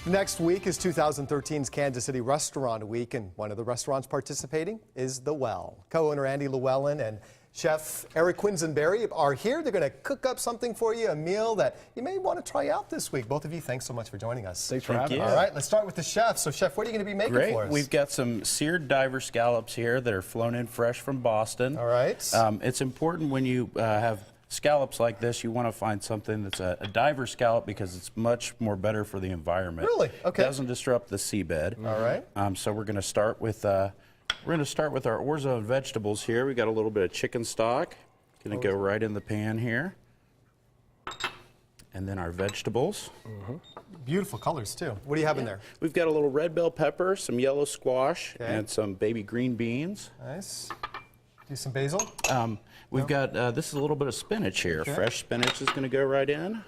Next week is 2013's Kansas City Restaurant Week, and one of the restaurants participating is The Well. Co-owner Andy Lewellen and Chef Eric Quisenberry are here. They're going to cook up something for you, a meal that you may want to try out this week. Both of you, thanks so much for joining us. Thanks for having us. All right, let's start with the chef. So, Chef, what are you going to be making for us? We've got some seared diver scallops here that are flown in fresh from Boston. All right. It's important when you have scallops like this, you want to find something that's a diver scallop because it's much more better for the environment. Really? Okay. It doesn't disrupt the seabed. All right. So we're going to start with our orzo and vegetables here. We got a little bit of chicken stock. Going to go right in the pan here. And then our vegetables. Beautiful colors too. What do you have in there? We've got a little red bell pepper, some yellow squash, and some baby green beans. Nice. Do some basil? We've got, this is a little bit of spinach here. Okay. Fresh spinach is going to go right in.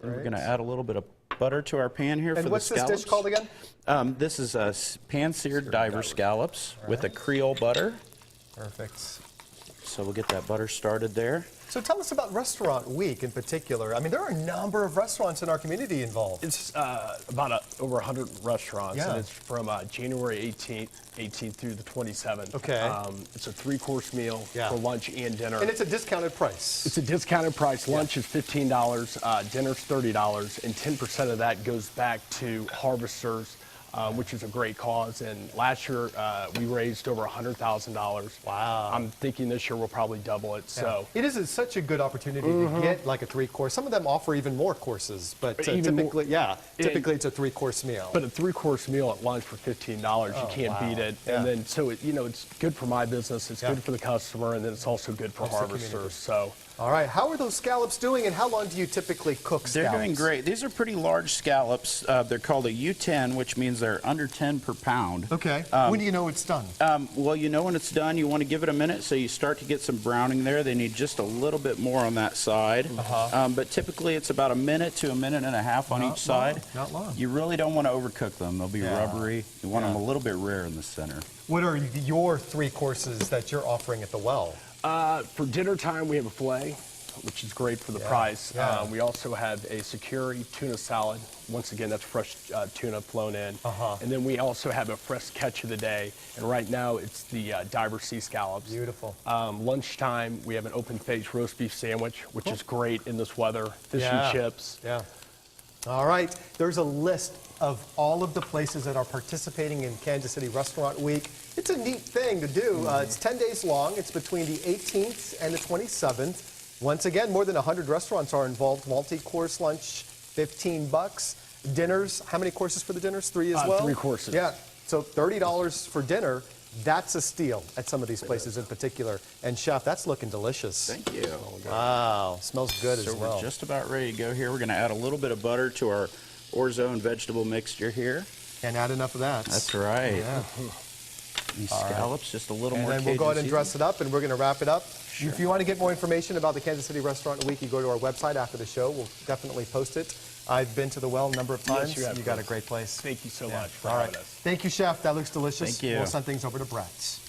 Then we're going to add a little bit of butter to our pan here for the scallops. And what's this dish called again? This is pan-seared diver scallops with a Creole butter. Perfect. So we'll get that butter started there. So tell us about Restaurant Week in particular. I mean, there are a number of restaurants in our community involved. It's about over 100 restaurants, Yeah. and it's from January 18th through the 27th. Okay. It's a three-course meal for lunch and dinner. And it's a discounted price. It's a discounted price. Lunch is $15, dinner's $30, and 10% of that goes back to harvesters, which is a great cause. And last year, we raised over $100,000. Wow. I'm thinking this year we'll probably double it. Yeah. So it is such a good opportunity to get like a three-course. Some of them offer even more courses, but typically, typically it's a three-course meal. But a three-course meal at lunch for $15, you can't beat it. And then, so it's good for my business, it's good for the customer, and then it's also good for harvesters. So. All right, how are those scallops doing, and how long do you typically cook scallops? They're doing great. These are pretty large scallops. They're called a U10, which means they're under 10 per pound. Okay. When do you know it's done? Well, you know when it's done. You want to give it a minute so you start to get some browning there. They need just a little bit more on that side. But typically it's about a minute to a minute and a half on each side. Not long. You really don't want to overcook them. They'll be rubbery. You want them a little bit rare in the center. What are your three courses that you're offering at the Well? For dinner time, we have a filet, which is great for the price. We also have a Security tuna salad. Once again, that's fresh tuna flown in. And then we also have a fresh catch of the day. And right now, it's the diver sea scallops. Beautiful. Lunchtime, we have an open-faced roast beef sandwich, which is great in this weather. Fish and chips. Yeah. All right. There's a list of all of the places that are participating in Kansas City Restaurant Week. It's a neat thing to do. It's 10 days long. It's between the 18th and the 27th. Once again, more than 100 restaurants are involved. Multi-course lunch, $15. Dinners, how many courses for the dinners? 3 as well? 3 courses. Yeah, so $30 for dinner. That's a steal at some of these places in particular. And Chef, that's looking delicious. Thank you. Wow, smells good as well. So we're just about ready to go here. We're going to add a little bit of butter to our orzo and vegetable mixture here. Can't add enough of that. That's right. Yeah. These scallops, just a little more. And then we'll go ahead and dress it up, and we're going to wrap it up. Sure. If you want to get more information about the Kansas City Restaurant Week, you go to our website after the show. We'll definitely post it. I've been to the Well a number of times. Yes, you got a great place. Thank you so much for having us. Thank you, Chef. That looks delicious. Thank you. We'll send things over to Brett.